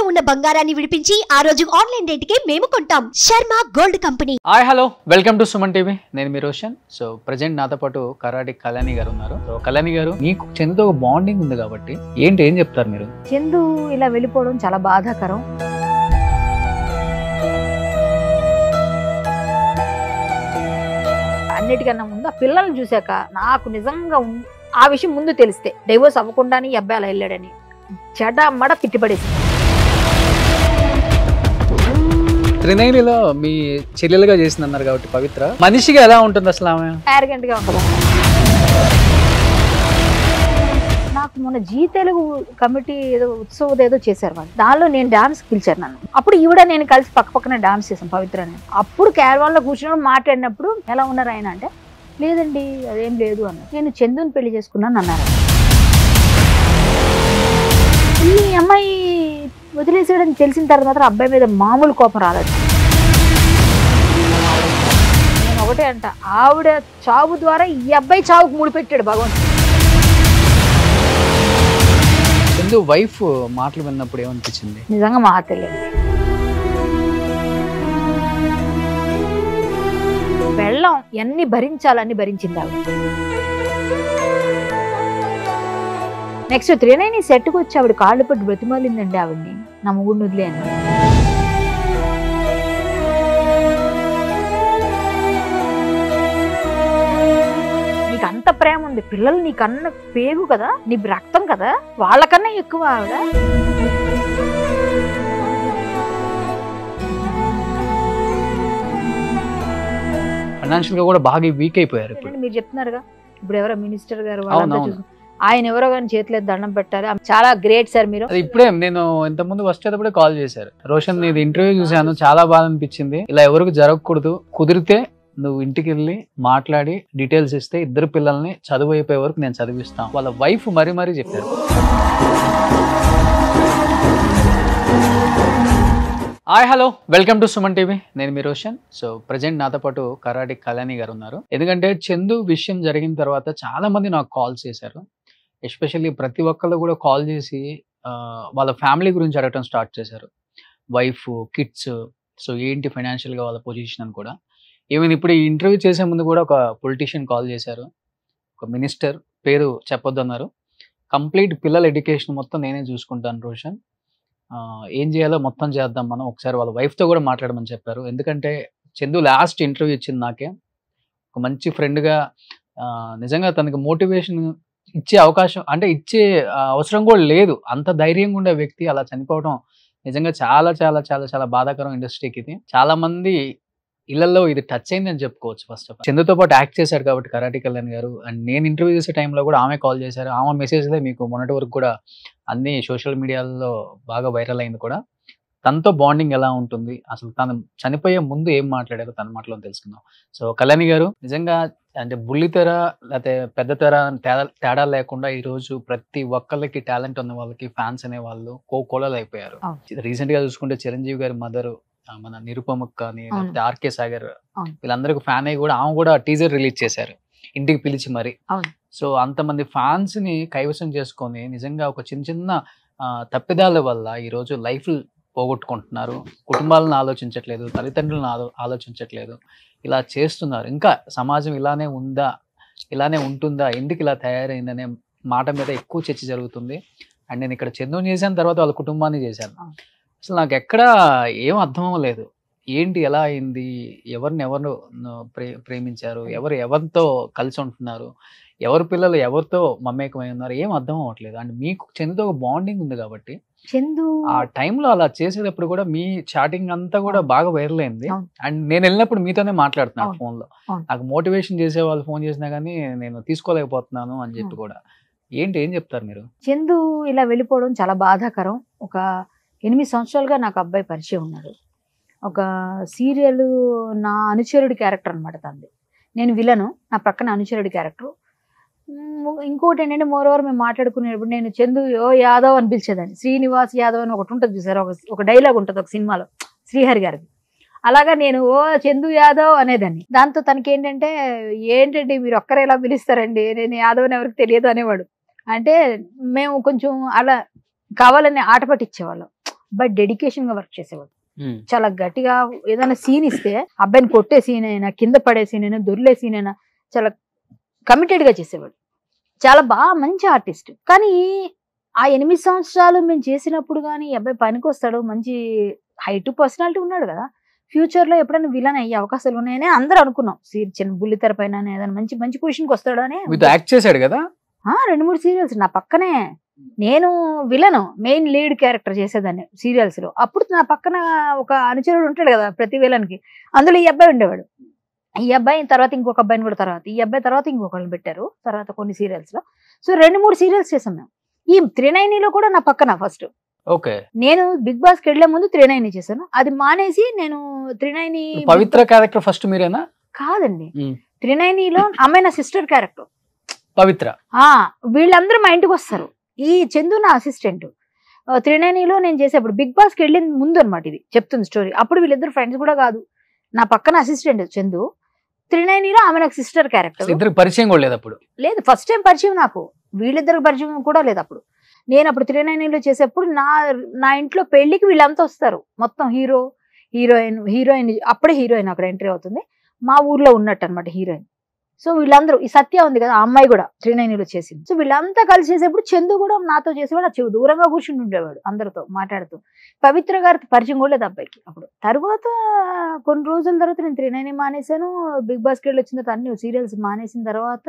ఉన్న బంగారాన్ని విడిపించి ఆ రోజు ఆన్లైన్ రేటుకే మేము కొంటాం. Sharma gold company. Hi hello welcome to Suman TV. నేను మీ రోషన్. సో ప్రెజెంట్ నాతో పాటు కరాటి కళ్యాణి గారు ఉన్నారు. సో కళ్యాణి గారు, మీకు చందుతో ఒక బాండింగ్ ఉంది కాబట్టి ఏం చెప్తారు మీరు? చందు ఇలా వెళ్ళిపోవడం చాలా బాధాకరం. అన్నిటికన్నా ముందు ఆ పిల్లల్ని చూశాక నాకు నిజంగా ఆ విషయం ముందు తెలిస్తే డైవోర్స్ అవ్వకుండానే ఈ అబ్బాయి అలా వెళ్ళాడని చెడమడ తిట్టిపడేసి. త్రినైనిలో మీ చెల్లెలుగా చేసిందన్నారు కాబట్టి పవిత్ర మనిషిగా ఎలా ఉంటుంది అసలు? ఆమె యారగెంట్ గా ఉంటుంది. నాకు మొన్న జీ తెలుగు కమిటీ ఏదో ఉత్సవం ఏదో చేశారు వాళ్ళు, దానిలో నేను డాన్స్ పిలిచారు నన్ను. అప్పుడు ఈవిడ నేను కలిసి పక్కనే డాన్స్ చేశాను పవిత్ర. అప్పుడు క్యారవాన్ లో కూర్చుని మాట్లాడినప్పుడు ఎలా ఉన్నారు ఆయన అంటే, లేదండి అదేం లేదు అన్న, నేను చందుని పెళ్లి చేసుకున్నాను అన్నారు. ఈ అమ్మాయి వదిలేసాడని తెలిసిన తర్వాత అబ్బాయి మీద మామూలు కోపం రాలేదు. నేను ఒకటే అంట, ఆవిడ చావు ద్వారా ఈ అబ్బాయి చావుకు ముడిపెట్టాడు భగవంతుడు. చందు వైఫ్ మాటలు విన్నప్పుడు ఏమనిపించింది? నిజంగా మా తెలియదు. వెళ్ళం ఎన్ని భరించాలని భరించింది ఆవిడ. నెక్స్ట్ త్రినైని సెట్కి వచ్చి ఆవిడ కాళ్ళు పట్టి బ్రతిమాలిందండి ఆవిడ్ని, నా మొగుడిని వదిలే అని. నీకు అంత ప్రేమ ఉంది, పిల్లలు నీకన్నా పేగు కదా, నీ రక్తం కదా, వాళ్ళకన్నా ఎక్కువ ఆవిడ. ఫైనాన్షియల్ గా కూడా బాగా వీక్ అయిపోయారు. ఇప్పుడు మీరు చెప్తున్నారుగా, ఇప్పుడు ఎవరో మినిస్టర్ గారు ఆయన ఎవరో కానీ చేతిలో దండం పెట్టారు. చాలా గ్రేట్ సార్ మీరు. ఇప్పుడే నేను ఇంత ముందు వచ్చేటప్పుడే కాల్ చేశారు, రోషన్ నీది ఇంటర్వ్యూ చూశాను, చాలా బాగా అనిపించింది, ఇలా ఎవరికి జరగకూడదు, కుదిరితే నువ్వు ఇంటికి వెళ్ళి మాట్లాడి డీటెయిల్స్ ఇస్తే ఇద్దరు పిల్లల్ని చదువు అయిపోయే వరకు నేను చదివిస్తాను. వాళ్ళ వైఫ్ మరీ చెప్పారు. Hi hello welcome to Suman TV. నేను మీ రోషన్. సో ప్రెజెంట్ నాతో పాటు కరాటి కళ్యాణి గారు ఉన్నారు. ఎందుకంటే చందు విషయం జరిగిన తర్వాత చాలా మంది నాకు కాల్స్ చేశారు. ఎస్పెషల్లీ ప్రతి ఒక్కళ్ళు కూడా కాల్ చేసి వాళ్ళ ఫ్యామిలీ గురించి అడగటం స్టార్ట్ చేశారు. వైఫ్, కిడ్స్, సో ఏంటి ఫైనాన్షియల్గా వాళ్ళ పొజిషన్ అని కూడా. ఈవెన్ ఇప్పుడు ఈ ఇంటర్వ్యూ చేసే ముందు కూడా ఒక పొలిటీషియన్ కాల్ చేశారు, ఒక మినిస్టర్, పేరు చెప్పొద్దు అన్నారు. కంప్లీట్ పిల్లల ఎడ్యుకేషన్ మొత్తం నేనే చూసుకుంటాను రోషన్, ఏం చేయాలో మొత్తం చేద్దాం మనం, ఒకసారి వాళ్ళ వైఫ్తో కూడా మాట్లాడమని చెప్పారు. ఎందుకంటే చందు లాస్ట్ ఇంటర్వ్యూ ఇచ్చింది నాకే, ఒక మంచి ఫ్రెండ్గా. నిజంగా తనకి మోటివేషన్ ఇచ్చే అవకాశం అంటే ఇచ్చే అవసరం కూడా లేదు, అంత ధైర్యంగా ఉండే వ్యక్తి అలా చనిపోవడం నిజంగా చాలా చాలా చాలా చాలా బాధాకరం ఇండస్ట్రీకి. ఇది చాలా మంది ఇళ్లలో ఇది టచ్ అయింది అని చెప్పుకోవచ్చు. ఫస్ట్ ఆఫ్ ఆల్ చందుతో పాటు యాక్ట్ చేశారు కాబట్టి కరాటి కళ్యాణ్ గారు. అండ్ నేను ఇంటర్వ్యూ చేసే టైంలో కూడా ఆమె కాల్ చేశారు. ఆమె మెసేజ్లే మీకు మొన్నటి వరకు కూడా అన్ని సోషల్ మీడియాలో బాగా వైరల్ అయింది కూడా. తనతో బాండింగ్ ఎలా ఉంటుంది, అసలు తను చనిపోయే ముందు ఏం మాట్లాడారో తన మాటలో తెలుసుకుందాం. సో కళ్యాణి గారు, నిజంగా అంటే బుల్లితెర లేకపోతే పెద్ద తెర తేడా లేకుండా ఈ రోజు ప్రతి ఒక్కళ్ళకి టాలెంట్ ఉన్న వాళ్ళకి ఫ్యాన్స్ అనే వాళ్ళు కోకోలలు అయిపోయారు. రీసెంట్ గా చూసుకుంటే చిరంజీవి గారి మదర్, మన నిరుపమక్ కానీ, లేకపోతే ఆర్కే సాగర్, వీళ్ళందరికీ ఫ్యాన్ అయ్యి కూడా ఆమె కూడా టీజర్ రిలీజ్ చేశారు ఇంటికి పిలిచి మరి. సో అంతమంది ఫ్యాన్స్ ని కైవసం చేసుకొని నిజంగా ఒక చిన్న తప్పిదాల వల్ల ఈరోజు లైఫ్ పోగొట్టుకుంటున్నారు. కుటుంబాలను ఆలోచించట్లేదు, తల్లిదండ్రులను ఆలోచించట్లేదు, ఇలా చేస్తున్నారు. ఇంకా సమాజం ఇలానే ఉందా, ఇలానే ఉంటుందా, ఎందుకు ఇలా తయారైందనే మాట మీద ఎక్కువ చర్చ జరుగుతుంది. అండ్ నేను ఇక్కడ చందుని చేశాను, తర్వాత వాళ్ళ కుటుంబాన్ని చేశాను. అసలు నాకు ఎక్కడ ఏం అర్థం అవ్వలేదు, ఏంటి ఎలా అయింది, ఎవరు ప్రేమించారు, ఎవరితో కలిసి ఉంటున్నారు, ఎవరి పిల్లలు ఎవరితో మమేకమై ఉన్నారు, ఏం అర్థం అవ్వట్లేదు. అండ్ మీకు చందుతో ఒక బాండింగ్ ఉంది కాబట్టి చందు ఆ టైంలో అలా చేసేటప్పుడు కూడా మీ చాటింగ్ అంతా కూడా బాగా వైరల్ అయింది. అండ్ నేను వెళ్ళినప్పుడు మీతోనే మాట్లాడుతున్నాను ఫోన్ లో. నాకు మోటివేషన్ చేసే వాళ్ళు ఫోన్ చేసినా కానీ నేను తీసుకోలేకపోతున్నాను అని చెప్పి కూడా. ఏం చెప్తారు మీరు? చందు ఇలా వెళ్ళిపోవడం చాలా బాధాకరం. ఒక 8 సంవత్సరాలుగా నాకు అబ్బాయి పరిచయం ఉన్నాడు. ఒక సీరియల్ నా అనుచరుడి క్యారెక్టర్ అనమాట తంది. నేను విలను, నా పక్కన అనుచరుడి క్యారెక్టర్. ఇంకోటి ఏంటంటే మోరోవర్ మేము మాట్లాడుకునేటప్పుడు నేను చందు యాదవ్ అని పిలిచేదాన్ని. శ్రీనివాస్ యాదవ్ అని ఒకటి ఉంటుంది చూసారు, ఒక డైలాగ్ ఉంటుంది ఒక సినిమాలో శ్రీహరి గారిది. అలాగా నేను చందు యాదవ్ అనేదాన్ని. దాంతో తనకి ఏంటంటే మీరు ఒక్కరే ఎలా పిలుస్తారండి, నేను యాదవ్ అని ఎవరికి తెలియదు అనేవాడు. అంటే మేము కొంచెం అలా కావాలని ఆట పట్టించేవాళ్ళం. అబ్బాయి డెడికేషన్ గా వర్క్ చేసేవాడు. చాలా గట్టిగా ఏదైనా సీన్ ఇస్తే అబ్బాయిని కొట్టే సీన్ అయినా, కింద పడే సీన్ అయినా, దొర్లే సీన్ అయినా చాలా కమిటెడ్ గా చేసేవాడు. చాలా బాగా మంచి ఆర్టిస్ట్. కానీ ఆ 8 సంవత్సరాలు మేము చేసినప్పుడు కానీ అబ్బాయి పనికి వస్తాడు, మంచి హైట్ పర్సనాలిటీ ఉన్నాడు కదా, ఫ్యూచర్ లో ఎప్పుడైనా విలన్ అయ్యే అవకాశాలు ఉన్నాయని అందరూ అనుకున్నాం. చిన్న బుల్లితెర పైన ఏదైనా మంచి మంచి పొజిషన్కి వస్తాడు అని. యాక్ట్ చేశాడు కదా 2-3 సీరియల్స్ నా పక్కనే. నేను విలను మెయిన్ లీడ్ క్యారెక్టర్ చేసేదాన్ని సీరియల్స్ లో. అప్పుడు నా పక్కన ఒక అనుచరుడు ఉంటాడు కదా ప్రతి విలన్కి, అందులో ఈ అబ్బాయి ఉండేవాడు. ఈ అబ్బాయి తర్వాత ఇంకొక అబ్బాయిని కూడా, తర్వాత ఈ అబ్బాయి తర్వాత ఇంకొకరిని పెట్టారు తర్వాత కొన్ని సీరియల్స్ లో. సో 2-3 సీరియల్స్ చేసాం మేము. ఈ త్రినైనిలో కూడా నా పక్కన ఫస్ట్. ఓకే, నేను బిగ్ బాస్ కి వెళ్లే ముందు త్రినైని చేశాను. అది మానేసి నేను త్రినైని పవిత్ర క్యారెక్టర్ ఫస్ట్ మీరేనా? కాదండి, త్రినైనిలో అమ్మాయి నా సిస్టర్ క్యారెక్టర్ పవిత్ర. వీళ్ళందరూ మా ఇంటికి వస్తారు. ఈ చందు నా అసిస్టెంట్. త్రినైనిలో నేను చేసేప్పుడు బిగ్ బాస్ కి వెళ్ళిన ముందు అనమాట ఇది చెప్తుంది స్టోరీ. అప్పుడు వీళ్ళిద్దరు ఫ్రెండ్స్ కూడా కాదు, నా పక్కన అసిస్టెంట్ చందు. త్రినైనిలో ఆమె నాకు సిస్టర్ క్యారెక్టర్. ఇద్దరు పరిచయం కూడా లేదు అప్పుడు? లేదు, ఫస్ట్ టైం పరిచయం నాకు. వీళ్ళిద్దరికి పరిచయం కూడా లేదు అప్పుడు. నేను అప్పుడు త్రినైనిలో చేసేప్పుడు నా ఇంట్లో పెళ్లికి వీళ్ళంతా వస్తారు. మొత్తం హీరో, హీరోయిన్ అప్పుడే హీరోయిన్ అక్కడ ఎంట్రీ అవుతుంది. మా ఊర్లో ఉన్నట్టు అనమాట హీరోయిన్. సో వీళ్ళందరూ, ఈ సత్య ఉంది కదా ఆ అమ్మాయి కూడా త్రినైనిలో చేసింది. సో వీళ్ళంతా కలిసి చేసేప్పుడు చందు కూడా నాతో చేసేవాడు. దూరంగా కూర్చుని ఉండేవాడు అందరితో మాట్లాడుతూ. పవిత్ర గారికి పరిచయం కూడా లేదు అబ్బాయికి అప్పుడు. తర్వాత కొన్ని రోజుల తర్వాత నేను త్రినైని మానేశాను. బిగ్ బాస్కి వెళ్ళి వచ్చిన తర్వాత అన్ని సీరియల్స్ మానేసిన తర్వాత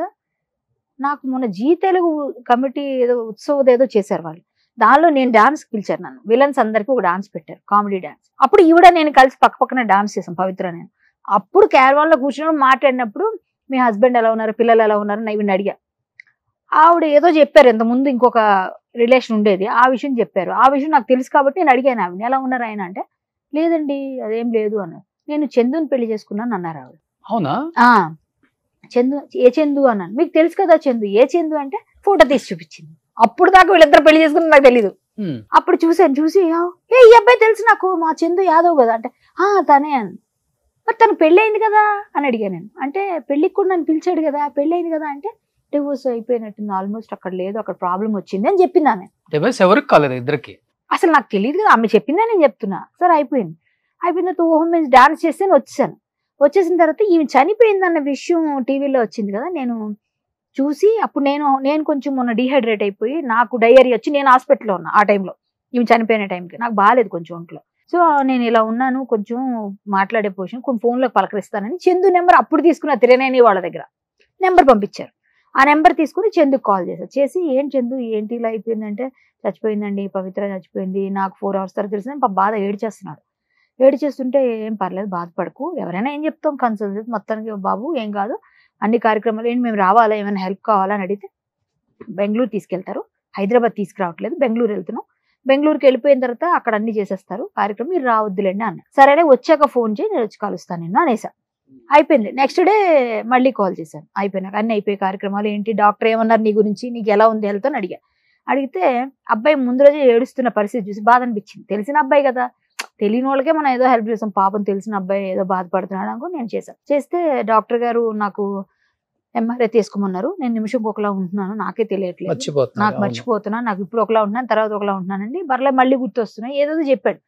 నాకు మొన్న జీ తెలుగు కమిటీ ఏదో ఉత్సవం ఏదో చేశారు వాళ్ళు. దానిలో నేను డాన్స్ పిలిచారు నన్ను. విలన్స్ అందరికీ ఒక డాన్స్ పెట్టారు, కామెడీ డాన్స్. అప్పుడు ఈవిడ నేను కలిసి పక్కనే డాన్స్ చేసాం పవిత్ర నేను. అప్పుడు క్యారవాన్లో కూర్చొని మాట్లాడినప్పుడు మీ హస్బెండ్ ఎలా ఉన్నారు, పిల్లలు ఎలా ఉన్నారు ఇవన్నీ అడిగా. ఆవిడ ఏదో చెప్పారు, ఇంతకుముందు ఇంకొక రిలేషన్ ఉండేది ఆ విషయం చెప్పారు. ఆ విషయం నాకు తెలుసు కాబట్టి నేను అడిగాను ఆవిడని, ఎలా ఉన్నారు ఆయన అంటే, లేదండి అదేం లేదు అన్నారు. నేను చందుని పెళ్లి చేసుకున్నాను అన్నారు ఆవిడ. అవునా? చందు, ఏ చందు అన్నాను. మీకు తెలుసు కదా చందు, ఏ చందు అంటే ఫోటో తీసి చూపించింది. అప్పుడు దాకా వీళ్ళిద్దరు పెళ్లి చేసుకుని నాకు తెలీదు. అప్పుడు చూసి ఈ అబ్బాయి తెలుసు నాకు, మా చందు యాదవ్ కదా అంటే, తనే అని. మరి తను పెళ్ళయింది కదా అని అడిగాను నేను. అంటే పెళ్ళికి కూడా నన్ను పిలిచాడు కదా, పెళ్ళయింది కదా అంటే, డివోర్స్ అయిపోయినట్టుంది ఆల్మోస్ట్, అక్కడ లేదు, అక్కడ ప్రాబ్లం వచ్చింది అని చెప్పింది ఆమె. ఎవరికి కాలేదు ఇద్దరికి? అసలు నాకు తెలియదు కదా, ఆమె చెప్పిందే నేను చెప్తున్నా. సరే అయిపోయిన తర్వాత మేము డాన్స్ చేస్తే వచ్చేసాను. వచ్చేసిన తర్వాత ఈమె చనిపోయిందన్న విషయం టీవీలో వచ్చింది కదా, నేను చూసి అప్పుడు నేను కొంచెం మొన్న డీహైడ్రేట్ అయిపోయి నాకు డయేరియా వచ్చి నేను హాస్పిటల్లో ఉన్నా ఆ టైంలో. ఈమె చనిపోయిన టైంకి నాకు బాగాలేదు కొంచెం ఒంట్లో. సో నేను ఇలా ఉన్నాను, కొంచెం మాట్లాడే పొజిషన్, కొన్ని ఫోన్లోకి పలకరిస్తానని చందు నెంబర్ అప్పుడు తీసుకున్న త్రినైని వాళ్ళ దగ్గర నెంబర్ పంపించారు. ఆ నెంబర్ తీసుకుని చందుకు కాల్ చేశారు. చేసి ఏం చందు ఏంటి ఇలా అయిపోయిందంటే, చచ్చిపోయిందండి పవిత్ర చచ్చిపోయింది, నాకు 4 hours తర్వాత తెలిసిందని బాధ ఏడ్చేస్తున్నాడు. ఏడ్చేస్తుంటే ఏం పర్లేదు బాధపడకు, ఎవరైనా ఏం చెప్తాం కన్సల్ట్ మొత్తానికి బాబు ఏం కాదు, అన్ని కార్యక్రమాలు ఏంటి మేము రావాలా, ఏమైనా హెల్ప్ కావాలా అని అడిగితే బెంగళూరు తీసుకెళ్తారు, హైదరాబాద్ తీసుకురావట్లేదు, బెంగళూరు వెళ్తున్నాం, బెంగళూరుకి వెళ్ళిపోయిన తర్వాత అక్కడ అన్ని చేసేస్తారు కార్యక్రమం, మీరు రావద్దులేండి అన్న. సరేనే వచ్చాక ఫోన్ చేయి, నేను వచ్చి కలుస్తాను నిన్ను అనేసా. అయిపోయింది. నెక్స్ట్ డే మళ్ళీ కాల్ చేశాను. అయిపోయినాక అన్ని అయిపోయి కార్యక్రమాలు ఏంటి, డాక్టర్ ఏమన్నారు నీ గురించి, నీకు ఎలా ఉంది హెల్త్ అని అడిగితే అబ్బాయి ముందు రోజే ఏడుస్తున్న పరిస్థితి చూసి బాధ అనిపించింది. తెలిసిన అబ్బాయి కదా, తెలియని వాళ్ళకే మనం ఏదో హెల్ప్ చేస్తాం, పాపం తెలిసిన అబ్బాయి ఏదో బాధపడుతున్నాడు అనుకో నేను చేశాను. చేస్తే డాక్టర్ గారు నాకు ఎంఆర్ఐ తీసుకోమన్నారు. నేను నిమిషంకి ఒకలా ఉంటున్నాను, నాకే తెలియట్లేదు, నాకు మర్చిపోతున్నాను, నాకు ఇప్పుడు ఒకలా ఉంటున్నాను తర్వాత ఒకలా ఉంటున్నానండి, బర్లే మళ్ళీ గుర్తొస్తున్నాయి ఏదో చెప్పాడు.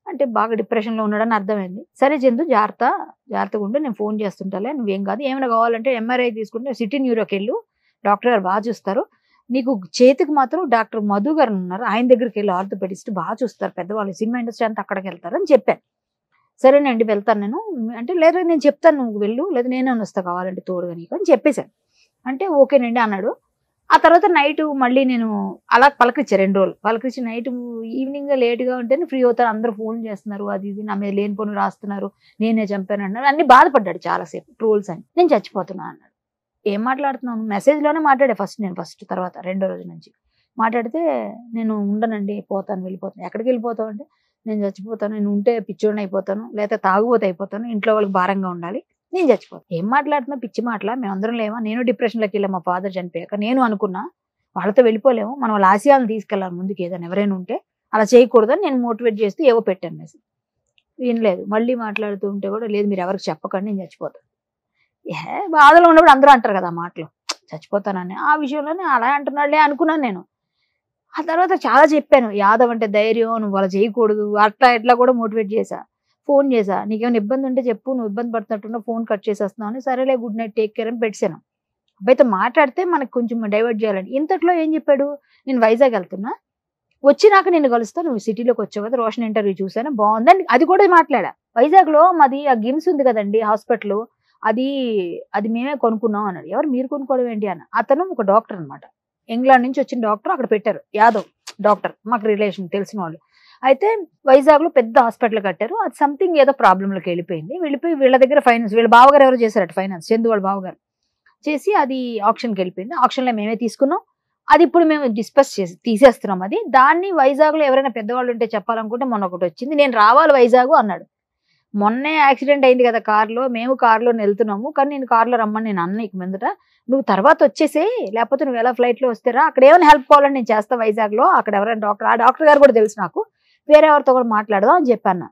అంటే బాగా డిప్రెషన్లో ఉన్నాడని అర్థమైంది. సరే చందు జాగ్రత్తగా ఉంటే నేను ఫోన్ చేస్తుంటాలే, నువ్వేం కాదు, ఏమైనా కావాలంటే ఎంఆర్ఐ తీసుకుంటే సిటీ న్యూరోకి వెళ్ళు, డాక్టర్ గారు బాగా చూస్తారు, నీకు చేతికి మాత్రం డాక్టర్ మధు గారు ఉన్నారు, ఆయన దగ్గరికి వెళ్ళి ఆర్థోపెడిస్ట్ బాగా చూస్తారు, పెద్దవాళ్ళు సినిమా ఇండస్ట్రీ అంతా అక్కడికి వెళ్తారు అని చెప్పాను. సరేనండి వెళ్తాను నేను అంటే, లేదా నేను చెప్తాను నువ్వు వెళ్ళు, లేదా నేనే వస్తా కావాలంటే తోడుగా నీకు అని చెప్పేశాను. అంటే ఓకేనండి అన్నాడు. ఆ తర్వాత నైట్ మళ్ళీ నేను అలా పలకరించాను 2 రోజులు. పలకరించి నైట్ ఈవినింగ్ లేట్గా ఉంటేనే ఫ్రీ అవుతారు, అందరూ ఫోన్ చేస్తున్నారు, అది ఇది నా మీద లేనిపోని రాస్తున్నారు, నేనే చంపాను అన్నారు, అన్ని బాధపడ్డాడు చాలాసేపు, ట్రోల్స్ అని. నేను చచ్చిపోతున్నా అన్నాడు. ఏం మాట్లాడుతున్నాను, మెసేజ్లోనే మాట్లాడే ఫస్ట్ తర్వాత 2వ రోజు నుంచి మాట్లాడితే, నేను ఉండనండి పోతాను వెళ్ళిపోతాను. ఎక్కడికి వెళ్ళిపోతావు అంటే, నేను చచ్చిపోతాను, నేను ఉంటే పిచ్చోడిని అయిపోతాను, లేకపోతే తాగుబోతే అయిపోతాను, ఇంట్లో వాళ్ళకి భారంగా ఉండాలి, నేను చచ్చిపోతాను. ఏం మాట్లాడుతున్నా పిచ్చి మాటలా, మేమందరం లేవా, నేను డిప్రెషన్లోకి వెళ్ళా మా ఫాదర్ చనిపోయాక, నేను అనుకున్నా వాళ్ళతో వెళ్ళిపోలేము, మనం వాళ్ళ ఆశయాలను తీసుకెళ్ళాలి ముందుకు, ఏదైనా ఎవరైనా ఉంటే అలా చేయకూడదని నేను మోటివేట్ చేస్తూ ఏవో పెట్టాను మెసేజ్. వినలేదు. మళ్ళీ మాట్లాడుతూ ఉంటే కూడా, లేదు మీరు ఎవరికి చెప్పకండి నేను చచ్చిపోతాను. బాధలో ఉన్నప్పుడు అందరూ అంటారు కదా మాటలు, చచ్చిపోతానని. ఆ విషయంలోనే అలా అంటున్నాడులే అనుకున్నాను నేను. ఆ తర్వాత చాలా చెప్పాను, యాదవ్ అంటే ధైర్యం, నువ్వు అలా చేయకూడదు, అట్లా ఇట్లా కూడా మోటివేట్ చేశా. ఫోన్ చేశా, నీకేమైనా ఇబ్బంది ఉంటే చెప్పు, నువ్వు ఇబ్బంది పడుతున్నట్టున్నా, ఫోన్ కట్ చేసేస్తున్నావు అని. సరేలే గుడ్ నైట్ టేక్ కేర్ అని పెట్టాను. అబ్బాయితో మాట్లాడితే మనకు కొంచెం డైవర్ట్ చేయాలని. ఇంతట్లో ఏం చెప్పాడు, నేను వైజాగ్ వెళ్తున్నా, వచ్చినాక నేను కలుస్తా, నువ్వు సిటీలోకి వచ్చావు కదా, రోషన్ ఇంటర్వ్యూ చూసాను బాగుందని అది కూడా మాట్లాడా. వైజాగ్లో మాది ఆ గిమ్స్ ఉంది కదండి హాస్పిటల్, అది మేమే కొనుక్కున్నాం అన్నాడు. ఎవరు మీరు కొనుక్కోవడం ఏంటి అన్న. అతను ఒక డాక్టర్ అనమాట, ఇంగ్లాండ్ నుంచి వచ్చిన డాక్టర్, అక్కడ పెట్టారు యాదవ్ డాక్టర్, మాకు రిలేషన్ తెలిసిన వాళ్ళు. అయితే వైజాగ్లో పెద్ద హాస్పిటల్ కట్టారు, అది సంథింగ్ ఏదో ప్రాబ్లంలోకి వెళ్ళిపోయి వీళ్ళ దగ్గర ఫైనాన్స్, వీళ్ళ బావగారు ఎవరు చేశారట ఫైనాన్స్, చందు వాళ్ళ బావగారు చేసి అది ఆప్షన్కి వెళ్ళిపోయింది. ఆప్షన్లో మేమే తీసుకున్నాం, అది ఇప్పుడు మేము డిస్కస్ చేసి తీసేస్తున్నాం. అది దాన్ని వైజాగ్లో ఎవరైనా పెద్దవాళ్ళు ఉంటే చెప్పాలనుకుంటే మొన్న ఒకటి వచ్చింది, నేను రావాలి వైజాగ్ అన్నాడు. మొన్నే యాక్సిడెంట్ అయింది కదా కార్లో, మేము కార్లో వెళ్తున్నాము, కానీ నేను కార్లో రమ్మని నేను అన్న, ఇక మీదట నువ్వు తర్వాత వచ్చేసే, లేకపోతే నువ్వు ఎలా ఫ్లైట్లో వస్తారా, అక్కడ ఏమైనా హెల్ప్ కావాలని నేను చేస్తా వైజాగ్లో, అక్కడ ఎవరైనా డాక్టర్, ఆ డాక్టర్ గారు కూడా తెలుసు నాకు, వేరే ఎవరితో కూడా మాట్లాడదాం అని చెప్పాను.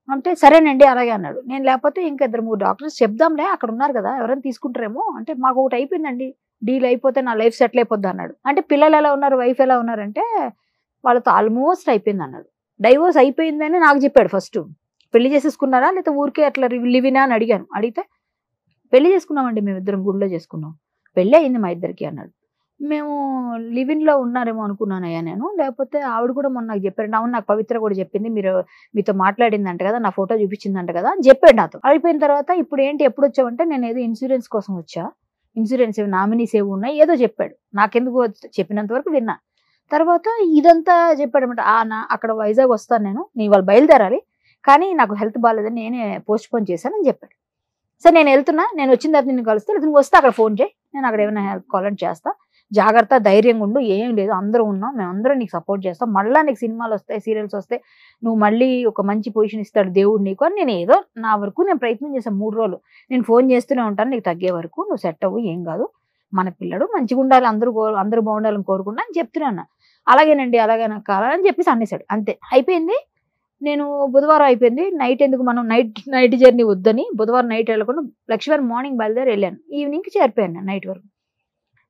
అంటే సరేనండి అలాగే అన్నాడు. నేను లేకపోతే ఇంకా 2-3 డాక్టర్స్ చెప్దాంలే, అక్కడ ఉన్నారు కదా ఎవరైనా తీసుకుంటారేమో అంటే, మాకు ఒకటి అయిపోయిందండి డీల్, అయిపోతే నా లైఫ్ సెటిల్ అయిపోద్ది అన్నాడు. అంటే పిల్లలు ఎలా ఉన్నారు, వైఫ్ ఎలా ఉన్నారంటే వాళ్ళతో ఆల్మోస్ట్ అయిపోయింది అన్నాడు. డైవోర్స్ అయిపోయిందని నాకు చెప్పాడు. ఫస్ట్ పెళ్లి చేసేసుకున్నారా లేకపోతే ఊరికే అట్లా లివినా అని అడిగాను. అడిగితే పెళ్లి చేసుకున్నామండి, మేము ఇద్దరం గుడిలో చేసుకున్నాం, పెళ్ళి అయింది మా ఇద్దరికి అన్నాడు. మేము లివిన్లో ఉన్నారేమో అనుకున్నానయ్యా నేను, లేకపోతే ఆవిడ కూడా మొన్న నాకు చెప్పారండి. అవును, నాకు పవిత్ర కూడా చెప్పింది, మీతో మాట్లాడిందంట కదా, నా ఫోటో చూపించిందంట కదా అని చెప్పాడు నాతో. అయిపోయిన తర్వాత ఇప్పుడు ఏంటి ఎప్పుడు వచ్చావంటే, నేను ఏదో ఇన్సూరెన్స్ కోసం వచ్చా, ఇన్సూరెన్స్ ఏవి నామినీస్ ఏవి ఉన్నాయి ఏదో చెప్పాడు, నాకెందుకు చెప్పినంత వరకు విన్నా. తర్వాత ఇదంతా చెప్పాడు అనమాట. అక్కడ వైజాగ్ వస్తాను నేను వాళ్ళు బయలుదేరాలి, కానీ నాకు హెల్త్ బాగాలేదని నేనే పోస్ట్ పోన్ చేశానని చెప్పాడు. సరే నేను వెళ్తున్నా, నేను వచ్చిన తర్వాత నేను కలుస్తా, నువ్వు వస్తే అక్కడ ఫోన్ చేయి, నేను అక్కడ ఏమైనా హెల్ప్ కావాలని చేస్తా, జాగ్రత్త ధైర్యంగా ఉండు, ఏం లేదు అందరూ ఉన్నాం, మేమందరం నీకు సపోర్ట్ చేస్తాం, మళ్ళీ నీకు సినిమాలు వస్తాయి సీరియల్స్ వస్తాయి, నువ్వు మళ్ళీ ఒక మంచి పొజిషన్ ఇస్తాడు దేవుడు నీకు అని. నేను ఏదో నా వరకు నేను ప్రయత్నం చేశాను 3 రోజులు, నేను ఫోన్ చేస్తూనే ఉంటాను, నీకు తగ్గే వరకు నువ్వు సెట్ అవ్వు, ఏం కాదు, మన పిల్లడు మంచిగా ఉండాలి, అందరూ బాగుండాలని కోరుకున్నా అని చెప్తున్నాను. అలాగేనండి అలాగే నాకు కావాలని చెప్పేసి అనేసాడు. అంతే అయిపోయింది. నేను బుధవారం అయిపోయింది, నైట్ ఎందుకు మనం నైట్ జర్నీ వద్దని బుధవారం నైట్ వెళ్ళకుండా లక్ష్మీవారం మార్నింగ్ బయలుదేరి వెళ్ళాను, ఈవినింగ్కి చేరిపోయాను నేను నైట్ వరకు.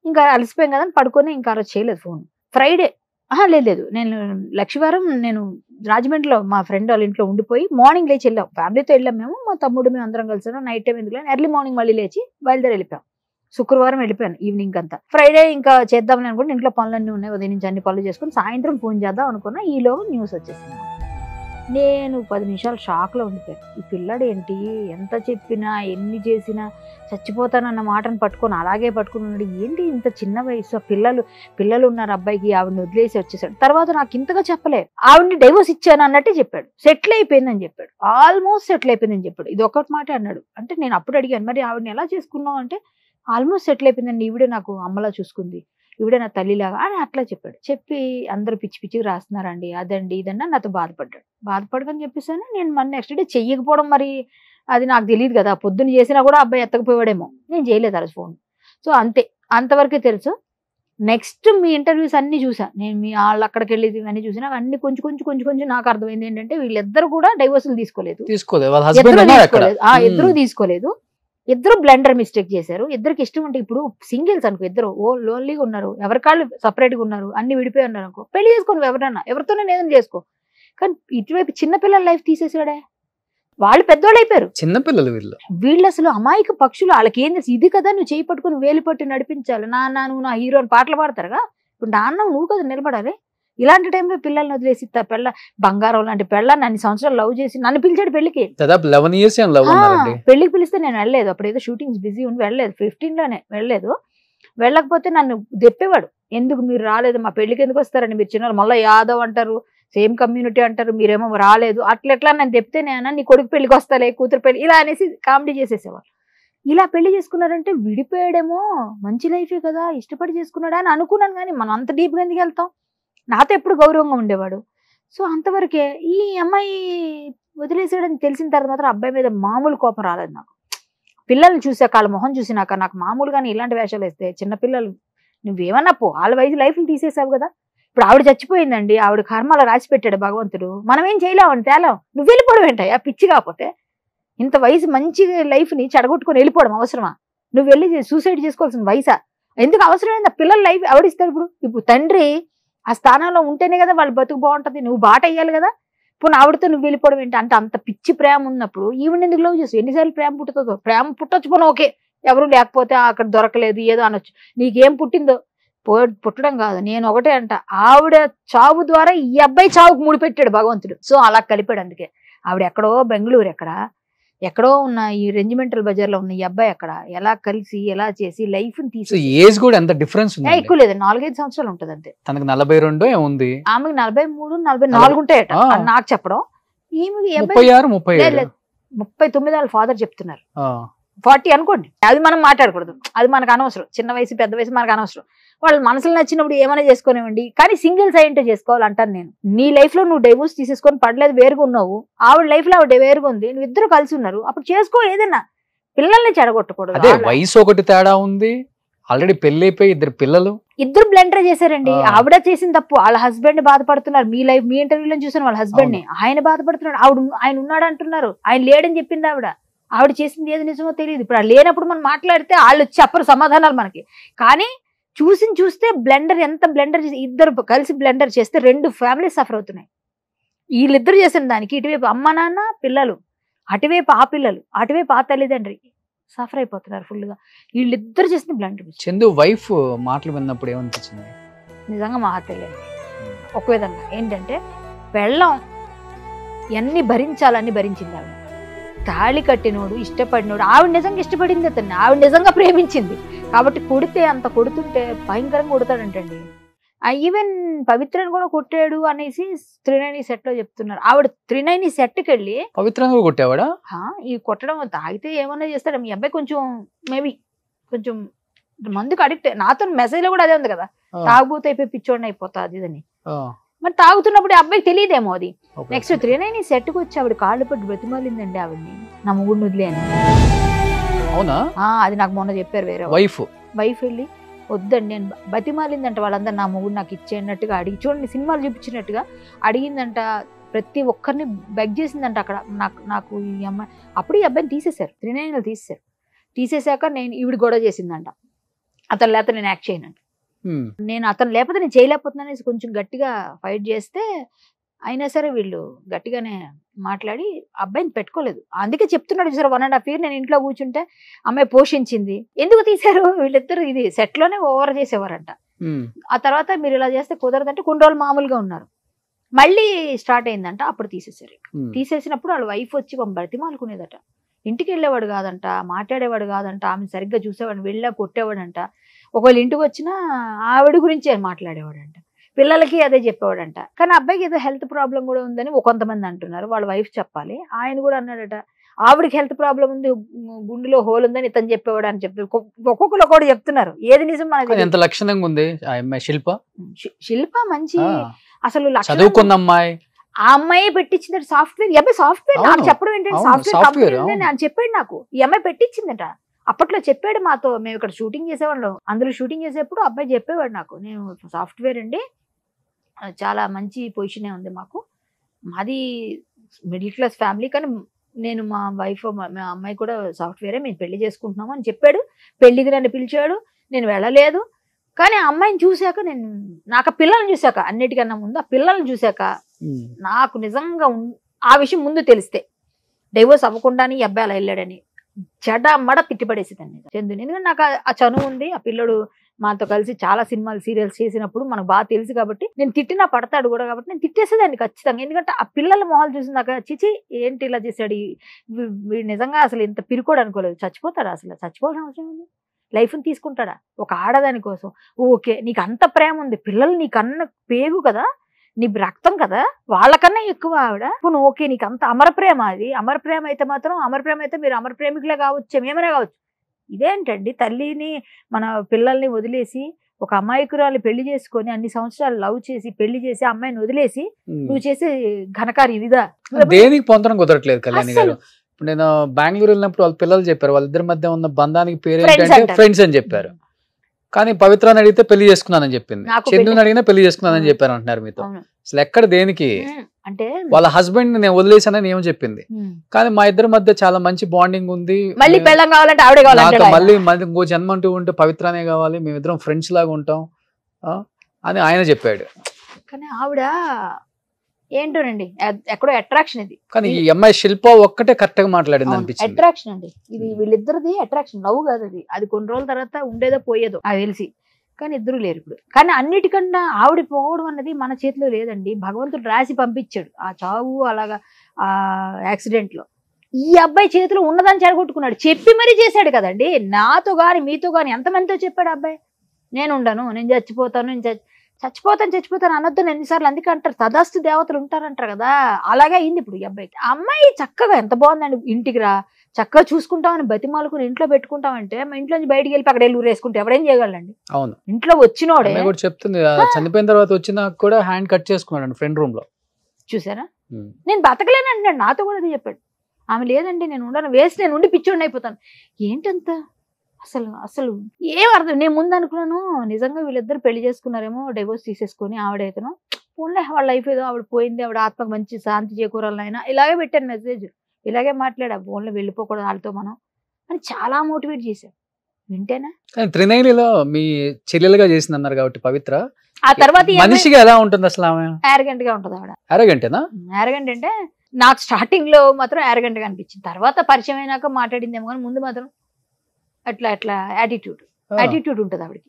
ఇంకా అలసిపోయాం కదా అని పడుకొని ఇంకా ఆ రోజు చేయలేదు ఫోన్. ఫ్రైడే లేదు, నేను లక్ష్మీవారం నేను రాజమండ్రిలో మా ఫ్రెండ్ వాళ్ళ ఇంట్లో ఉండిపోయి మార్నింగ్ లేచి వెళ్ళాం, ఫ్యామిలీతో వెళ్ళాం మేము, మా తమ్ముడు మేము అందరం కలిసాను. నైట్ టైం ఎందుకు ఎర్లీ మార్నింగ్ మళ్ళీ లేచి బయలుదేరి వెళ్ళిపోయాం. శుక్రవారం వెళ్ళిపోయాను ఈవినింగ్ అంతా. ఫ్రైడే ఇంకా చేద్దామని అనుకుంటే ఇంట్లో పనులన్నీ ఉన్నాయి, ఉదయం నుంచి అన్ని పనులు చేసుకుని సాయంత్రం ఫోన్ చేద్దాం అనుకున్నా, ఈలోగా న్యూస్ వచ్చేసింది. నేను 10 నిమిషాలు షాక్లో ఉండిపోయాను. ఈ పిల్లాడు ఏంటి, ఎంత చెప్పినా ఎన్ని చేసినా చచ్చిపోతానన్న మాటను పట్టుకొని అలాగే పట్టుకుని ఉన్నాడు, ఏంటి ఇంత చిన్న వయసు, పిల్లలు ఉన్నారు అబ్బాయికి, ఆవిడని వదిలేసి వచ్చేసాడు. తర్వాత నాకు ఇంతగా చెప్పలేదు, ఆవిడని డైవోర్స్ ఇచ్చాను అన్నట్టే చెప్పాడు, సెటిల్ అయిపోయిందని చెప్పాడు, ఆల్మోస్ట్ సెటిల్ అయిపోయిందని చెప్పాడు. ఇది ఒక్కటి మాట అన్నాడు. అంటే నేను అప్పుడు అడిగాను, మరి ఆవిడని ఎలా చేసుకున్నావు అంటే, ఆల్మోస్ట్ సెటిల్ అయిపోయిందండి, ఈవిడే నాకు అమ్మలా చూసుకుంది, ఈవిడే నా తల్లిలాగా అని అట్లా చెప్పాడు. చెప్పి అందరూ పిచ్చిగా రాస్తున్నారండి, అదండి ఇదన్నా నాతో బాధపడకని చెప్పేసాను. నేను మన నెక్స్ట్ డే చెయ్యకపోవడం మరి అది నాకు తెలియదు కదా, పొద్దున్న చేసినా కూడా అబ్బాయి ఎత్తకపోయాడేమో, నేను చేయలేదు ఆ రోజు ఫోన్. సో అంతవరకే తెలుసు. నెక్స్ట్ మీ ఇంటర్వ్యూస్ అన్ని చూసా నేను, మీ వాళ్ళు అక్కడికి వెళ్ళేది ఇవన్నీ చూసినా, అన్ని కొంచెం నాకు అర్థమైంది ఏంటంటే, వీళ్ళిద్దరు కూడా డైవోర్సులు తీసుకోలేదు, ఇద్దరు తీసుకోలేదు, ఇద్దరు బ్లెండర్ మిస్టేక్ చేశారు. ఇద్దరికి ఇష్టం ఉంటే, ఇప్పుడు సింగిల్స్ అనుకో, ఇద్దరు లోన్లీగా ఉన్నారు, ఎవరికాళ్ళు సపరేట్గా ఉన్నారు, అన్ని విడిపోయి ఉన్నారు అనుకో, పెళ్లి చేసుకోను ఎవరన్నా, ఎవరితోనే ఏదైనా చేసుకో. కానీ ఇటువైపు చిన్నపిల్లల లైఫ్ తీసేసాడే, వాళ్ళు పెద్దోళ్ళు అయిపోయారు, చిన్నపిల్లలు వీళ్ళు అసలు అమాయక పక్షులు. వాళ్ళకి ఏం తెలుసు, ఇది కదా నువ్వు చేయి పట్టుకుని వేలు పట్టి నడిపించాలి, నాన్న నువ్వు నా హీరో అని పాటలు పాడతారుగా, ఇప్పుడు నాన్న నువ్వు కదా నిలబడాలి. ఇలాంటి టైంలో పిల్లల్ని వదిలేసి బంగారం లాంటి పెళ్ళాన్ని అన్ని సంవత్సరాలు లవ్ చేసి నన్ను పిలిచాడు పెళ్లికి. పెళ్లికి పిలిస్తే నేను వెళ్ళలేదు, అప్పుడు ఏదో షూటింగ్స్ బిజీ ఉండి వెళ్ళలేదు, 15లోనే వెళ్ళలేదు. వెళ్ళకపోతే నన్ను దెప్పేవాడు, ఎందుకు మీరు రాలేదు, మా పెళ్లికి ఎందుకు వస్తారండి మీరు చిన్న, మళ్ళీ యాదవ్ అంటారు, సేమ్ కమ్యూనిటీ అంటారు, మీరేమో రాలేదు, అట్లా నేను చెప్తే నేను నీ కొడుకు పెళ్లికి వస్తాలే, కూతురు పెళ్లి ఇలా అనేసి కామెడీ చేసేసేవాళ్ళు. ఇలా పెళ్లి చేసుకున్నారంటే విడిపోయాడేమో, మంచి లైఫే కదా, ఇష్టపడి చేసుకున్నాడా అని అనుకున్నాను. కానీ మనం అంత డీప్గా ఎందుకు వెళ్తాం, నాతో ఎప్పుడు గౌరవంగా ఉండేవాడు. సో అంతవరకే. ఈ అమ్మాయి వదిలేసాడని తెలిసిన తర్వాత మాత్రం అబ్బాయి మీద మామూలు కోపం రాలేదు నాకు. పిల్లల్ని చూసాక, వాళ్ళ మొహం చూసినాక నాకు మామూలుగానే ఇలాంటి వేషాలు వేస్తే, చిన్నపిల్లలు నువ్వేమన్నా పో, వాళ్ళ వయసు లైఫ్లు తీసేసావు కదా. ఇప్పుడు ఆవిడ చచ్చిపోయిందండి, ఆవిడ కర్మలో రాసి పెట్టాడు భగవంతుడు, మనం ఏం చేయలేమండి, తేలాం. నువ్వు వెళ్ళిపోవడం ఏంటయ్యా పిచ్చి, కాకపోతే ఇంత వయసు మంచి లైఫ్ని చెడగొట్టుకొని వెళ్ళిపోవడం అవసరమా? నువ్వు వెళ్ళి సూసైడ్ చేసుకోవాల్సిన వయసా? ఎందుకు అవసరమైంది? పిల్లల లైఫ్ ఎవడిస్తాడు? ఇప్పుడు తండ్రి ఆ స్థానంలో ఉంటేనే కదా వాళ్ళు బతుకు బాగుంటది. నువ్వు బాట అయ్యాలి కదా. ఇప్పుడు ఆవిడతో నువ్వు వెళ్ళిపోవడం ఏంటి అంటే అంత పిచ్చి ప్రేమ ఉన్నప్పుడు ఈవిడ ఎందుకు లవ్ చేస్తావు? ఎన్నిసార్లు ప్రేమ పుట్టుతుందో? ప్రేమ పుట్టొచ్చు పోను, ఓకే, ఎవరు లేకపోతే అక్కడ దొరకలేదు ఏదో అనొచ్చు. నీకేం పుట్టిందో పుట్టడం కాదు. నేను ఒకటే అంట, ఆవిడ చావు ద్వారా ఈ అబ్బాయి చావుకు ముడిపెట్టాడు భగవంతుడు. సో అలా కలిపాడు. అందుకే ఆవిడ ఎక్కడో బెంగళూరు ఎక్కడో ఉన్న ఈ రెజిమెంటల్ బజార్ లో ఉన్న ఈ అబ్బాయి అక్కడ ఎలా కలిసి ఎలా చేసి లైఫ్ ని తీసి ఏజ్ కూడా ఎంత డిఫరెన్స్ ఉంది? ఎక్కువ లేదు, 4-5 సంవత్సరాలు ఉంటది అంతే. తనకు 42 ఏముంది, ఆమెకి 43-44 ఉంటాయట నాకు చెప్పడం. ఈమెకి 36-37 39 వాళ్ళ ఫాదర్ చెప్తున్నారు. 40 అనుకోండి. అది మనం మాట్లాడకూడదు, అది మనకు అనవసరం. చిన్న వయసు పెద్ద వయసు మనకు అనవసరం. వాళ్ళు మనసులు నచ్చినప్పుడు ఏమైనా చేసుకోనివ్వండి, కానీ సింగిల్ సైంటే చేసుకోవాలంటాను నేను. నీ లైఫ్ లో నువ్వు డైవోర్స్ తీసేసుకొని పడలేదు, వేరుగా ఉన్నావు. ఆవిడ లైఫ్ లో ఆవిడ వేరుగా ఉంది, నువ్వు ఇద్దరు కలిసి ఉన్నారు, అప్పుడు చేసుకో ఏదైనా. పిల్లల్ని చెడగొట్టకూడదు. అదే వయసు ఒకటి తేడా ఉంది, ఆల్రెడీ పెళ్లి అయిపోయి ఇద్దరు బ్లెండర్ చేశారండి. ఆవిడ చేసిన తప్పు, వాళ్ళ హస్బెండ్ బాధపడుతున్నారు. మీ లైఫ్ మీ ఇంటర్వ్యూలో చూసాను, వాళ్ళ హస్బెండ్ ని ఆయన బాధపడుతున్నాడు. ఆయన ఉన్నాడు అంటున్నారు, ఆయన లేడని చెప్పింది ఆవిడ చేసింది ఏది నిజమో తెలియదు. ఇప్పుడు లేనప్పుడు మనం మాట్లాడితే వాళ్ళు చెప్పరు సమాధానాలు మనకి. కానీ చూస్తే బ్లెండర్ ఎంత బ్లెండర్ చేసి, ఇద్దరు కలిసి బ్లెండర్ చేస్తే 2 ఫ్యామిలీస్ సఫర్ అవుతున్నాయి. వీళ్ళిద్దరు చేసిన దానికి ఇటువైపు అమ్మ నాన్న పిల్లలు, అటువైపు ఆ పిల్లలు, అటువైపు ఆ తల్లిదండ్రి సఫర్ అయిపోతున్నారు ఫుల్ గా. వీళ్ళిద్దరు చేసిన బ్లెండర్. చందు వైఫ్ మాటలు విన్నప్పుడు ఏమనిపించింది? నిజంగా మా తెలియదు. ఒక విధంగా ఏంటంటే పెళ్ళం ఎన్ని భరించాలని భరించింది ఆవిడ. తాళి కట్టినోడు ఇష్టపడినోడు, ఆవిడ నిజంగా ఇష్టపడింది అతన్ని, ఆవిడ నిజంగా ప్రేమించింది కాబట్టి కొడితే అంత కొడుతుంటే భయంకరంగా కొడతాడంటండి. ఈవెన్ పవిత్రను కూడా కొట్టాడు అనేసి త్రినైని సెట్ లో చెప్తున్నారు. ఆవిడ త్రినైని సెట్కి వెళ్ళి పవిత్రంగా కొట్టేవాడా? ఈ కొట్టడం తాగితే ఏమన్నా చేస్తాడు. మీ అబ్బాయి మేబీ కొంచెం మందుకు అడిక్ట్. నాతో మెసేజ్ లో కూడా అదే ఉంది కదా, తాగుబోతే అయిపోయి పిచ్చోడిని అయిపోతా అది ఇదని. మరి తాగుతున్నప్పుడు అబ్బాయికి తెలియదేమో అది. నెక్స్ట్ త్రినైని సెట్కి వచ్చి ఆవిడ కాళ్ళు పట్టి బ్రతిమాలిందండి ఆవిడ్ని, నా మొగుడిని వదిలే అని. అవునా? అది నాకు మొన్న చెప్పారు వేరే వైఫ్ వెళ్ళి వద్దండి నేను బతిమాలిందంట వాళ్ళందరూ, నా మొగుడు నాకు ఇచ్చేటట్టుగా అడిగి చూడండి సినిమాలు చూపించినట్టుగా అడిగిందంట. ప్రతి ఒక్కరిని బెగ్ చేసిందంట అక్కడ. నాకు ఈ అమ్మాయి అప్పుడు ఈ అబ్బాయిని తీసేశారు, త్రినైనలు తీసేశాక నేను ఈవిడ గొడవ చేసిందంట, అతను లేకపోతే నేను యాక్ట్ చేయనంట. నేను అతను లేకపోతే నేను చేయలేకపోతున్నాను అనేసి కొంచెం గట్టిగా ఫైట్ చేస్తే అయినా సరే వీళ్ళు గట్టిగానే మాట్లాడి అబ్బాయిని పెట్టుకోలేదు. అందుకే చెప్తున్నాడు చూసారు 1.5 year నేను ఇంట్లో కూర్చుంటే అమ్మాయి పోషించింది. ఎందుకు తీశారు వీళ్ళిద్దరు? ఇది సెట్ లోనే ఓవర్ చేసేవారంట. ఆ తర్వాత మీరు ఇలా చేస్తే కుదరదంటే కొన్ని రోజులు మామూలుగా ఉన్నారు, మళ్ళీ స్టార్ట్ అయిందంట. అప్పుడు తీసేశారు. తీసేసినప్పుడు వాళ్ళ వైఫ్ వచ్చి బ్రతిమాలుకునేదట. ఇంటికి వెళ్ళేవాడు కాదంట, మాట్లాడేవాడు కాదంట, ఆమె సరిగ్గా చూసేవాడు, వెళ్ళా కొట్టేవాడంట. ఒకవేళ ఇంటికి వచ్చినా ఆవిడ గురించి మాట్లాడేవాడంట, పిల్లలకి అదే చెప్పేవాడంట. కానీ అబ్బాయికి ఏదో హెల్త్ ప్రాబ్లం కూడా ఉందని కొంతమంది అంటున్నారు, వాళ్ళ వైఫ్ చెప్పాలి. ఆయన కూడా అన్నాడట ఆవిడకి హెల్త్ ప్రాబ్లం ఉంది, గుండెలో హోల్ ఉందని ఇతను చెప్పేవాడు అని చెప్తారు. ఒక్కొక్కరు కూడా చెప్తున్నారు, ఏది నిజం మనకి. ఎంత లక్షణంగా ఉంది శిల్ప, మంచి అసలు చదువుకున్న అమ్మాయి. ఆ అమ్మాయి పెట్టించిందట సాఫ్ట్వేర్. ఈ అబ్బాయి సాఫ్ట్వేర్ నాకు చెప్పడం ఏంటంటే సాఫ్ట్వేర్ కంపెనీ అని చెప్పాడు నాకు. ఈ అమ్మాయి పెట్టించిందట అప్పట్లో, చెప్పాడు మాతో. మేము ఇక్కడ షూటింగ్ చేసేవాళ్ళం, అందులో షూటింగ్ చేసేప్పుడు అబ్బాయి చెప్పేవాడు నాకు, నేను సాఫ్ట్వేర్ అండి, చాలా మంచి పొజిషనే ఉంది మాకు, మాది మిడిల్ క్లాస్ ఫ్యామిలీ, కానీ నేను మా వైఫ్ మా అమ్మాయి కూడా సాఫ్ట్వేరే, మేము పెళ్లి చేసుకుంటున్నాము అని చెప్పాడు. పెళ్లికి నన్ను పిలిచాడు, నేను వెళ్ళలేదు. కానీ ఆ అమ్మాయిని చూశాక నాకు ఆ పిల్లల్ని చూశాక, అన్నిటికన్నా ముందు ఆ పిల్లల్ని చూశాక నాకు నిజంగా ఆ విషయం ముందు తెలిస్తే డైవోర్స్ అవ్వకుండానే ఈ అబ్బాయి అలా వెళ్ళాడని చెడమడ తిట్టిపడేసేదాన్ని చందుని. ఎందుకంటే నాకు ఆ చనువు ఉంది. ఆ పిల్లడు మాతో కలిసి చాలా సినిమాలు సీరియల్స్ చేసినప్పుడు మనకు బాగా తెలుసు కాబట్టి నేను తిట్టినా పడతాడు కూడా కాబట్టి నేను తిట్టేసేదాన్ని ఖచ్చితంగా. ఎందుకంటే ఆ పిల్లల మొహాలు చూసినాక చిచి ఏంటి ఇలా చేశాడు, వీడు నిజంగా అసలు ఇంత పిరుకోడు అనుకోలేదు. చచ్చిపోతాడా? అసలు చచ్చిపోవాల్సిన అవసరం ఉంది? లైఫ్ని తీసుకుంటాడా ఒక ఆడదాని కోసం? ఓకే, నీకు అంత ప్రేమ ఉంది, పిల్లలు నీకన్నా పేగు కదా, నీ రక్తం కదా, వాళ్ళకన్నా ఎక్కువ ఆవిడ. ఇప్పుడు ఓకే, నీకు అంత అమర ప్రేమ, అది అమర ప్రేమ అయితే మాత్రం, అమర ప్రేమ అయితే మీరు అమర ప్రేమికులే కావచ్చు, ఏమైనా కావచ్చు. ఇదేంటండి, తల్లిని మన పిల్లల్ని వదిలేసి ఒక అమాయకురాలు పెళ్లి చేసుకొని అన్ని సంవత్సరాలు లవ్ చేసి పెళ్లి చేసి అమ్మాయిని వదిలేసి నువ్వు చేసే ఘనకార్యం ఇదా? దేనికి పొందడం కుదరట్లేదు కళ్యాణి గారు. నేను బెంగళూరు వెళ్ళినప్పుడు వాళ్ళ పిల్లలు చెప్పారు, వాళ్ళిద్దరి మధ్య ఉన్న బంధానికి పేరు ఏంటంటే ఫ్రెండ్స్ అని చెప్పారు. కానీ పవిత్రాన్ని అడిగితే పెళ్లి చేసుకున్నానని చెప్పింది, చందుని అడిగినా పెళ్లి చేసుకున్నానని చెప్పారు అంటున్నారు మీతో. అసలు ఎక్కడ దేనికి? అంటే వాళ్ళ హస్బెండ్ నేను వదిలేసానని ఏమో చెప్పింది, కానీ మా ఇద్దరి మధ్య చాలా మంచి బాండింగ్ ఉంది, మళ్ళీ పెళ్ళం కావాలంటే ఆవిడే కావాలి, మళ్ళీ ఇంకో జన్మ అంటూ ఉంటే పవిత్రానే కావాలి, మేమిద్దరం ఫ్రెండ్స్ లాగా ఉంటాం అని ఆయన చెప్పాడు. కానీ ఆవిడ ఏంటోనండి ఎక్కడో అట్రాక్షన్ ఇది. కానీ ఈ అమ్మాయి శిల్ప ఒక్కటే కరెక్ట్ గా మాట్లాడింది అనిపించింది. అట్రాక్షన్ అండి ఇది, వీళ్ళిద్దరిది అట్రాక్షన్, లవ్ కాదు అది. అది కొన్ని రోజుల తర్వాత ఉండేదో పోయేదో అది తెలిసి, కానీ ఇద్దరు లేరు ఇప్పుడు. కానీ అన్నిటికన్నా ఆవిడ పోవడం అన్నది మన చేతిలో లేదండి. భగవంతుడు రాసి పంపించాడు ఆ చావు, అలాగా ఆ యాక్సిడెంట్ లో. ఈ అబ్బాయి చేతిలో ఉన్నదాన్ని చెడగొట్టుకున్నాడు, చెప్పి మరీ చేశాడు కదండి. నాతో గాని మీతో గాని ఎంతమందితో చెప్పాడు అబ్బాయి, నేను ఉండను, నేను చచ్చిపోతాను, నేను చచ్చిపోతాను అనొద్దు ఎన్నిసార్లు. అందుకే అంటారు తదాస్తు దేవతలు ఉంటారంటారు కదా, అలాగే అయింది ఇప్పుడు ఈ అబ్బాయికి. అమ్మాయి చక్కగా ఎంత బాగుందండి, ఇంటికి రా చక్కగా చూసుకుంటామని బతిమాలుకుని ఇంట్లో పెట్టుకుంటామంటే, మా ఇంట్లో నుంచి బయటికి వెళ్ళి అక్కడ ఊరేసుకుంటే ఎవడేం చేయగలండి. అవును, ఇంట్లో వచ్చినోడే చెప్తుంది చనిపోయిన తర్వాత వచ్చినా కూడా హ్యాండ్ కట్ చేసుకున్నాడు ఫ్రెండ్ రూమ్ లో. చూసారా, నేను బతకలేను అంటున్నాడు, నాతో కూడా అది చెప్పాడు. ఆమె లేదండి నేను ఉండను, వేసి నేను ఉండి పిచ్చోడిని అయిపోతాను. ఏంటంత అసలు ఏం అర్థం. నేను ముందు అనుకున్నాను నిజంగా వీళ్ళిద్దరు పెళ్లి చేసుకున్నారేమో, డివోర్స్ తీసేసుకొని ఆవిడైతేనో పోన్లే వాళ్ళ లైఫ్ ఏదో ఆవిడ పోయింది, ఆవిడ ఆత్మకు మంచి శాంతి చేకూరాలైనా ఇలాగే పెట్టాను మెసేజ్, ఇలాగే మాట్లాడా, ఫోన్లో వెళ్ళిపోకూడదు వాళ్ళతో మనం అని చాలా మోటివేట్ చేశాను. వింటేనా త్రినైలిలో మీ చెల్లెలుగా చేసింది అన్నారు కాబట్టి పవిత్ర, ఆ తర్వాత మనిషిగా ఎలా ఉంటుంది అసలు? ఆమె యారగెంట్ గా ఉంటుంది ఆవిడ. యారగెంటేనా? యారగెంట్ అంటే నాకు స్టార్టింగ్ లో మాత్రం యారగెంట్ గా అనిపించింది, తర్వాత పరిచయం అయినాక మాట్లాడిందేమో, కానీ ముందు మాత్రం అట్లా యాటిట్యూడ్ ఉంటుంది ఆవిడకి.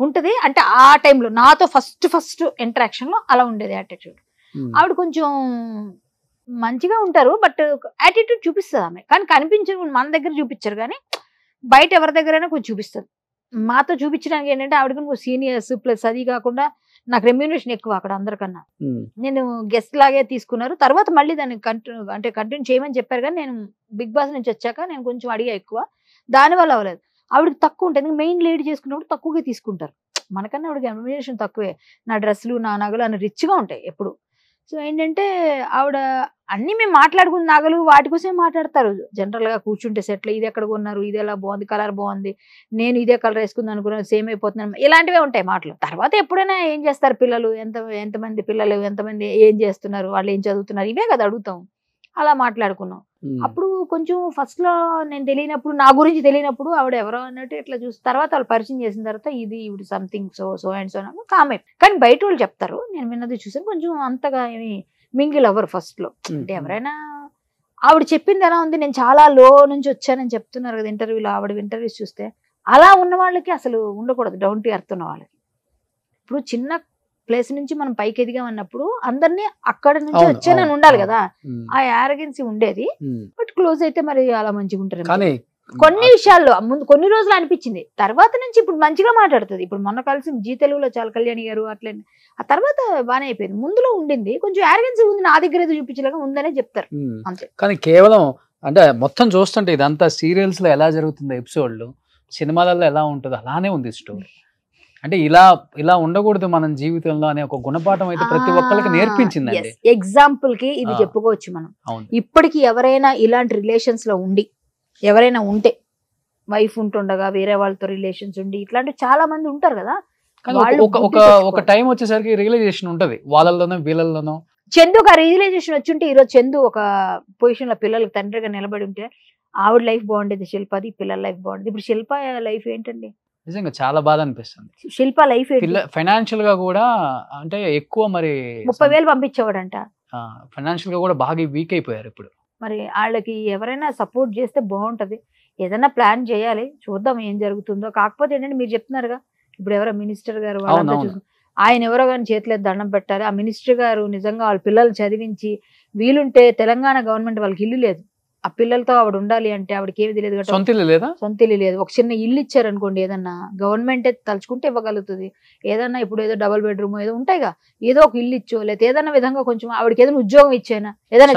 ఉంటది అంటే ఆ టైంలో నాతో ఫస్ట్ ఇంటరాక్షన్ లో అలా ఉండేది యాటిట్యూడ్. ఆవిడ కొంచెం మంచిగా ఉంటారు, బట్ యాటిట్యూడ్ చూపిస్తుంది ఆమె, కానీ కనిపించదు, మన దగ్గర చూపించారు కానీ బయట ఎవరి దగ్గరైనా కొంచెం చూపిస్తుంది. మాతో చూపించడానికి ఏంటంటే ఆవిడ కొంచెం సీనియర్స్, ప్లస్ అది కాకుండా నాకు రెమ్యూనరేషన్ ఎక్కువ అక్కడ అందరికన్నా. నేను గెస్ట్ లాగే తీసుకున్నారు, తర్వాత మళ్ళీ దాన్ని కంటిన్యూ చేయమని చెప్పారు, కానీ నేను బిగ్ బాస్ నుంచి వచ్చాక నేను కొంచెం అడిగా ఎక్కువ, దానివల్ల అవ్వలేదు. ఆవిడకి తక్కువ ఉంటుంది, మెయిన్ లీడ్ చేసుకున్నప్పుడు తక్కువగా తీసుకుంటారు, మనకన్నా ఆవిడకి రెమ్యూనరేషన్ తక్కువే. నా డ్రెస్సులు నా నగలు అన్ని రిచ్గా ఉంటాయి ఎప్పుడు. సో ఏంటంటే ఆవిడ అన్ని మేము మాట్లాడుకున్న నగలు వాటి కోసమే మాట్లాడతారు జనరల్ గా కూర్చుంటే సెట్లు, ఇది ఎక్కడ కొన్నారు, ఇది ఎలా బాగుంది, కలర్ బాగుంది, నేను ఇదే కలర్ వేసుకుంది అనుకున్నాను, సేమ్ అయిపోతున్నాను, ఇలాంటివే ఉంటాయి మాటలు. తర్వాత ఎప్పుడైనా ఏం చేస్తారు పిల్లలు, ఎంతమంది పిల్లలు, ఎంతమంది ఏం చేస్తున్నారు, వాళ్ళు ఏం చదువుతున్నారు, ఇవే కదా అడుగుతాం. అలా మాట్లాడుకున్నాం. అప్పుడు కొంచెం ఫస్ట్ లో నేను తెలియనప్పుడు, నా గురించి తెలియనప్పుడు ఆవిడ ఎవరో అన్నట్టు ఇట్లా చూసి, తర్వాత వాళ్ళు పరిచయం చేసిన తర్వాత ఇది ఇవి సంథింగ్ సో అండ్ సో కామే. కానీ బయట వాళ్ళు చెప్తారు, నేను విన్నది చూసాను, కొంచెం అంతగా ఏమి మింగిల్ అవ్వరు ఫస్ట్ లో. అంటే ఎవరైనా ఆవిడ చెప్పింది ఎలా ఉంది, నేను చాలా లో నుంచి వచ్చానని చెప్తున్నారు కదా ఇంటర్వ్యూలో, ఆవిడ ఇంటర్వ్యూస్ చూస్తే అలా ఉన్న వాళ్ళకి అసలు ఉండకూడదు, డౌన్ టు ఎర్త్ ఉన్న వాళ్ళకి. ఇప్పుడు చిన్న ప్లేస్ నుంచి మనం పైకి ఎదిగామన్నప్పుడు అందరినీ అక్కడ నుంచి వచ్చానని ఉండాలి కదా, ఆ యారగెన్సీ ఉండేది. బట్ క్లోజ్ అయితే మరి అలా మంచిగా ఉంటారు. కొన్ని విషయాల్లో ముందు కొన్ని రోజులు అనిపించింది, తర్వాత నుంచి ఇప్పుడు మంచిగా మాట్లాడుతుంది. ఇప్పుడు మొన్న కలిసి జీ తెలుగులో చాలా కళ్యాణి గారు అట్లే, ఆ తర్వాత బాగానే అయిపోయింది. ముందులో ఉండింది కొంచెం యారగెన్సీ ఉంది, నా దగ్గర ఏదో చూపించలేక ఉందనే చెప్తారు అంతే. కానీ కేవలం అంటే మొత్తం చూస్తుంటే ఇదంతా సీరియల్స్ లో ఎలా జరుగుతుందో ఎపిసోడ్లు, సినిమాలలో ఎలా ఉంటుందో అలానే ఉంది స్టోరీ. అంటే ఇలా ఉండకూడదు మన జీవితంలో అనే ఒక గుణపాఠం అయితే ప్రతి ఒక్కరికి నేర్పించిందండి. ఎగ్జాంపుల్ కి ఇది చెప్పుకోవచ్చు మనం. ఇప్పటికి ఎవరైనా ఇలాంటి రిలేషన్స్ లో ఉండి, ఎవరైనా ఉంటే వైఫ్ ఉంటుండగా వేరే వాళ్ళతో రిలేషన్స్ ఉండి, ఇట్లాంటివి చాలా మంది ఉంటారు కదా. ఒక టైం వచ్చేసరికి రియలైజేషన్ ఉంటది వాళ్ళలోనో వీళ్ళలోనో. చందుకు ఆ రియలైజేషన్ వచ్చి ఉంటే ఈరోజు చందు ఒక పొజిషన్ లో పిల్లలకి తండ్రిగా నిలబడి ఉంటే ఆవిడ లైఫ్ బాగుండేది, శిల్పది పిల్లల లైఫ్ బాగుండేది. ఇప్పుడు శిల్ప లైఫ్ ఏంటండి, నిజంగా చాలా బాధ అనిపిస్తుంది. శిల్ప లైఫ్ ఫైనాన్షియల్ గా కూడా అంటే ఎక్కువ మరి 30,000 పంపించేవాడంట. ఫైనాన్షియల్ గా కూడా బాగా వీక్ అయిపోయారు ఇప్పుడు. మరి వాళ్ళకి ఎవరైనా సపోర్ట్ చేస్తే బాగుంటది, ఏదైనా ప్లాన్ చేయాలి, చూద్దాం ఏం జరుగుతుందో. కాకపోతే ఏంటంటే మీరు చెప్తున్నారుగా, ఇప్పుడు ఎవరో మినిస్టర్ గారు వాళ్ళంతా ఆయన ఎవరో కానీ చేతిలో దండం పెట్టాలి. ఆ మినిస్టర్ గారు నిజంగా వాళ్ళ పిల్లలు చదివించి, వీలుంటే తెలంగాణ గవర్నమెంట్ వాళ్ళకి ఇల్లు లేదు, ఆ పిల్లలతో ఆవిడ ఉండాలి అంటే ఆవిడకి ఏమి తెలియదు కదా, సొంత ఇల్లు లేదు. ఒక చిన్న ఇల్లు ఇచ్చారు అనుకోండి, ఏదన్నా గవర్నమెంట్ తలుచుకుంటే ఇవ్వగలుగుతుంది. ఏదన్నా ఇప్పుడు ఏదో డబుల్ బెడ్రూమ్ ఏదో ఉంటాయిగా, ఏదో ఒక ఇల్లు ఇచ్చో, లేకపోతే ఏదైనా విధంగా కొంచెం ఆవిడకి ఏదైనా ఉద్యోగం ఇచ్చానా, ఏదైనా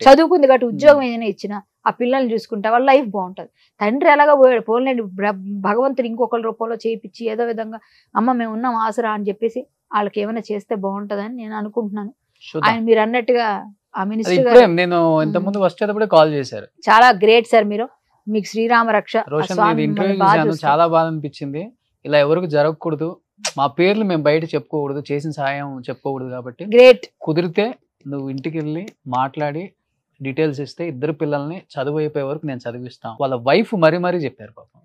చదువుకుంది కాబట్టి ఉద్యోగం ఏదైనా ఇచ్చినా ఆ పిల్లల్ని చూసుకుంటే వాళ్ళ లైఫ్ బాగుంటది. తండ్రి ఎలాగా పోయాడు, పోలేండి భగవంతుడు ఇంకొకరి రూపంలో చేయించి ఏదో విధంగా అమ్మ మేము ఉన్నాం ఆసరా అని చెప్పేసి వాళ్ళకి ఏమైనా చేస్తే బాగుంటదని నేను అనుకుంటున్నాను. ఆయన మీరు అన్నట్టుగా ఆ మినిస్టర్ గారు నేను ఇంతకుముందు వచ్చేటప్పుడే కాల్ చేశారు. చాలా గ్రేట్ సార్, మీకు శ్రీరామ రక్ష. చాలా బాధ అనిపించింది. ఇలా ఎవరికి జరగకూడదు, మా పేర్లు మేము బయట చెప్పుకోకూడదు, చేసిన సహాయం చెప్పుకోకూడదు. కాబట్టి గ్రేట్, కుదిరితే నువ్వు ఇంటికి వెళ్ళి మాట్లాడి డీటెయిల్స్ ఇస్తే ఇద్దరు పిల్లల్ని చదువు అయిపోయే వరకు నేను చదివిస్తాను. వాళ్ళ వైఫ్ మరీ చెప్పారు పాపం.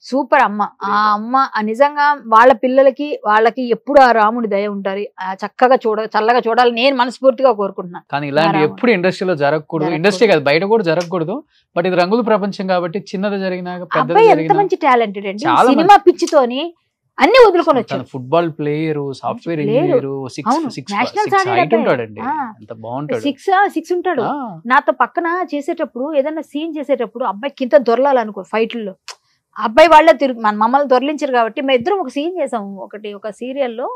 సూపర్ అమ్మ. ఆ అమ్మ నిజంగా వాళ్ళ పిల్లలకి వాళ్ళకి ఎప్పుడు ఆ రాముడి దయ ఉంటారు. చక్కగా చల్లగా చూడాలి నేను మనస్ఫూర్తిగా కోరుకుంటున్నాను. కానీ ఇలాంటి ఎప్పుడు ఇండస్ట్రీలో జరగకూడదు, ఇండస్ట్రీ కాదు బయట కూడా జరగకూడదు. బట్ ఇది రంగుల ప్రపంచం కాబట్టి చిన్నది జరిగినా అబ్బాయి ఎంత మంచి టాలెంటెడ్ అండి. సినిమా పిచ్చితోని అన్ని వదులుకొని వచ్చారు. ఫుట్బాల్ ప్లేయర్, సాఫ్ట్వేర్ ఇంజనీర్, 6 ఉంటాడు. నాతో పక్కన చేసేటప్పుడు ఏదైనా సీన్ చేసేటప్పుడు అబ్బాయి కింద దొరలాలనుకో ఫైట్లలో అబ్బాయి వాళ్ళే మమ్మల్ని దొరలించారు కాబట్టి మేము ఇద్దరం ఒక సీన్ చేసాం. ఒక సీరియల్లో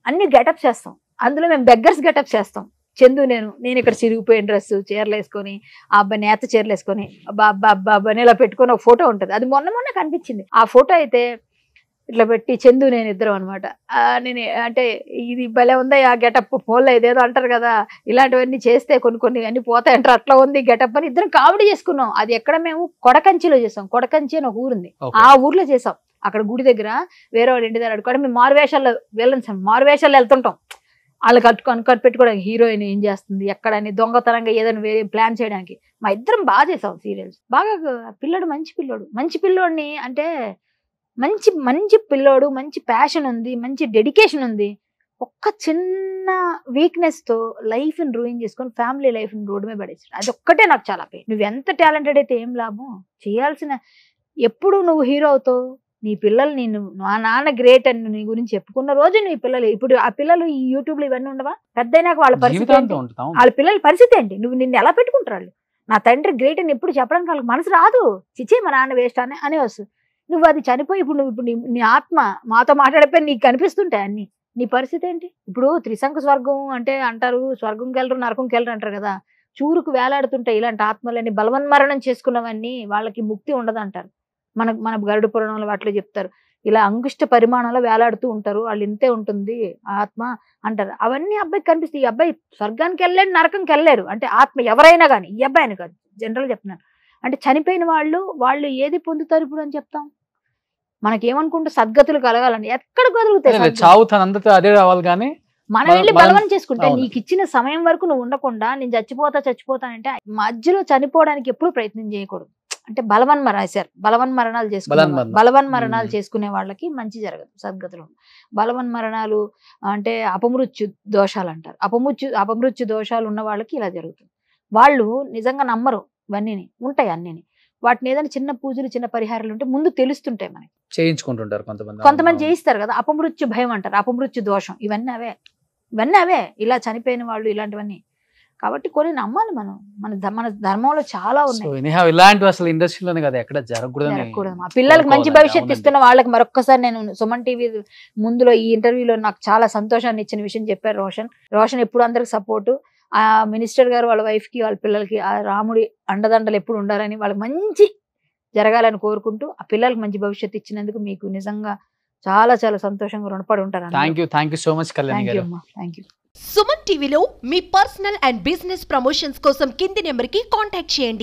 అన్ని గెటప్స్ చేస్తాం. అందులో మేము బెగ్గర్స్ గెటప్స్ చేస్తాం. చందు నేను ఇక్కడ చిరిగిపోయిన డ్రెస్ చీరలు వేసుకొని ఆ అబ్బాయి నేత చీరలు వేసుకొని అబ్బాని ఇలా పెట్టుకొని ఒక ఫోటో ఉంటుంది. అది మొన్న కనిపించింది. ఆ ఫోటో అయితే ఇట్లా పెట్టి చందు నేను ఇద్దరం అనమాట. నేను అంటే ఇది భలే ఉందా ఆ గెటప్, ఫోన్లో ఇదేదో అంటారు కదా ఇలాంటివన్నీ చేస్తే కొన్ని అన్ని పోతాయంటారు, అట్లా ఉంది గెటప్ అని ఇద్దరం కామెడీ చేసుకున్నాం. అది ఎక్కడ మేము కొడకంచిలో చేసాం. కొడకంచి అని ఒక ఊరుంది, ఆ ఊర్లో చేసాం. అక్కడ గుడి దగ్గర వేరే వాడు ఇంటి దగ్గర అడుగుకోవడం. మేము మారువేషాల్లో మారువేషాల్లో వెళ్తుంటాం. వాళ్ళు కనిపెట్టుకోవడానికి హీరోయిన్ ఏం చేస్తుంది ఎక్కడని దొంగతనంగా ఏదైనా ప్లాన్ చేయడానికి. మా ఇద్దరం బాగా చేసాం సీరియల్స్. బాగా పిల్లోడు మంచి పిల్లోడిని అంటే మంచి పిల్లోడు, మంచి ప్యాషన్ ఉంది, మంచి డెడికేషన్ ఉంది. ఒక్క చిన్న వీక్నెస్ తో లైఫ్ ని రూయిన్ చేసుకొని ఫ్యామిలీ లైఫ్ ని రోడ్డు మీద పడేసాడు. అది ఒక్కటే నాకు చాలా పెయిన్. నువ్వు ఎంత టాలెంటెడ్ అయితే ఏం లాభం, చేయాల్సిన ఎప్పుడు నువ్వు హీరో అవుతావు. నీ పిల్లలు మా నాన్న గ్రేట్ అని నీ గురించి చెప్పుకున్న రోజు నీ పిల్లలు ఇప్పుడు ఆ పిల్లలు ఈ యూట్యూబ్ లో ఇవన్నీ ఉండవా? పెద్దయినాక వాళ్ళ పరిస్థితి వాళ్ళ పిల్లల పరిస్థితి ఏంటి? నిన్ను ఎలా పెట్టుకుంటారు వాళ్ళు? నా తండ్రి గ్రేట్ అని ఎప్పుడు చెప్పడానికి వాళ్ళకి మనసు రాదు. చిచ్చే మా నాన్న వేస్ట్ అని వస్తుంది. నువ్వు అది చనిపోయి ఇప్పుడు నీ ఆత్మ మాతో మాట్లాడిపోయి నీకు కనిపిస్తుంటాయి అన్ని. నీ పరిస్థితి ఏంటి? ఇప్పుడు త్రిశంకు స్వర్గం అంటే అంటారు, స్వర్గంకి వెళ్ళరు నరకంకి వెళ్ళరు అంటారు కదా. చూరుకు వేలాడుతుంటాయి ఇలాంటి ఆత్మలని. బలవన్మరణం చేసుకున్నవన్నీ వాళ్ళకి ముక్తి ఉండదు అంటారు. మన గరుడ పురాణంలో వాటిలో చెప్తారు. ఇలా అంగుష్ట పరిమాణంలో వేలాడుతూ ఉంటారు, వాళ్ళు ఇంతే ఉంటుంది ఆత్మ అంటారు. అవన్నీ అబ్బాయికి కనిపిస్తాయి. ఈ అబ్బాయి స్వర్గానికి వెళ్ళాడు, నరకంకి వెళ్ళాడు. అంటే ఆత్మ ఎవరైనా కానీ, ఈ అబ్బాయిని కాదు జనరల్ చెప్తున్నాను. అంటే చనిపోయిన వాళ్ళు ఏది పొందుతారు ఇప్పుడు అని చెప్తాం. మనకేమనుకుంటే సద్గతులు కలగాలని ఎక్కడ కదులుతాయి? అదే రావాలి కానీ మనం వెళ్ళి బలవన్ చేసుకుంటే నీకు ఇచ్చిన సమయం వరకు నువ్వు ఉండకుండా నేను చచ్చిపోతానంటే మధ్యలో చనిపోవడానికి ఎప్పుడు ప్రయత్నం చేయకూడదు. అంటే బలవన్మరణాలు చేసుకునే వాళ్ళకి మంచి జరగదు, సద్గతులు. బలవన్మరణాలు అంటే అపమృత్యు దోషాలు అంటారు. అపమృత్యు దోషాలు ఉన్న వాళ్ళకి ఇలా జరుగుతుంది. వాళ్ళు నిజంగా నమ్మరు ఇవన్నీ ఉంటాయి అన్నీ. వాటిని ఏదైనా చిన్న పూజలు చిన్న పరిహారాలు ఉంటే ముందు తెలుస్తుంటాయి మనకి, చేయించుకుంటుంటారు కొంతమంది చేయిస్తారు కదా. అపమృత్యు భయం అంటారు, అపమృత్యు దోషం, ఇవన్నీ అవే ఇలా చనిపోయిన వాళ్ళు ఇలాంటివన్నీ. కాబట్టి కొన్ని నమ్మాలి మనం. మన ధర్మంలో చాలా ఉన్నాయి. ఇలాంటివి అసలు ఇండస్ట్రీలోనే కదా ఎక్కడ జరగకూడదు. మా పిల్లలకి మంచి భవిష్యత్తు ఇస్తున్న వాళ్ళకి మరొక్కసారి నేను సుమన్ టీవీ ముందులో ఈ ఇంటర్వ్యూలో నాకు చాలా సంతోషాన్ని ఇచ్చిన విషయం చెప్పారు రోషన్ ఎప్పుడు అందరికి సపోర్టు. ఆ మినిస్టర్ గారు వాళ్ళ వైఫ్ కి వాళ్ళ పిల్లలకి ఆ రాముడి అండదండలు ఎప్పుడు ఉండాలని వాళ్ళకి మంచి జరగాలని కోరుకుంటూ ఆ పిల్లలకి మంచి భవిష్యత్తు ఇచ్చినందుకు మీకు నిజంగా చాలా చాలా సంతోషంగా రుణపడి ఉంటారు. Thank you so much Kalyani గారు. Thank you. సుమన్ టీవీలో మీ పర్సనల్ అండ్ బిజినెస్ ప్రమోషన్స్ కోసం కింది నెంబర్కి కాంటాక్ట్ చేయండి.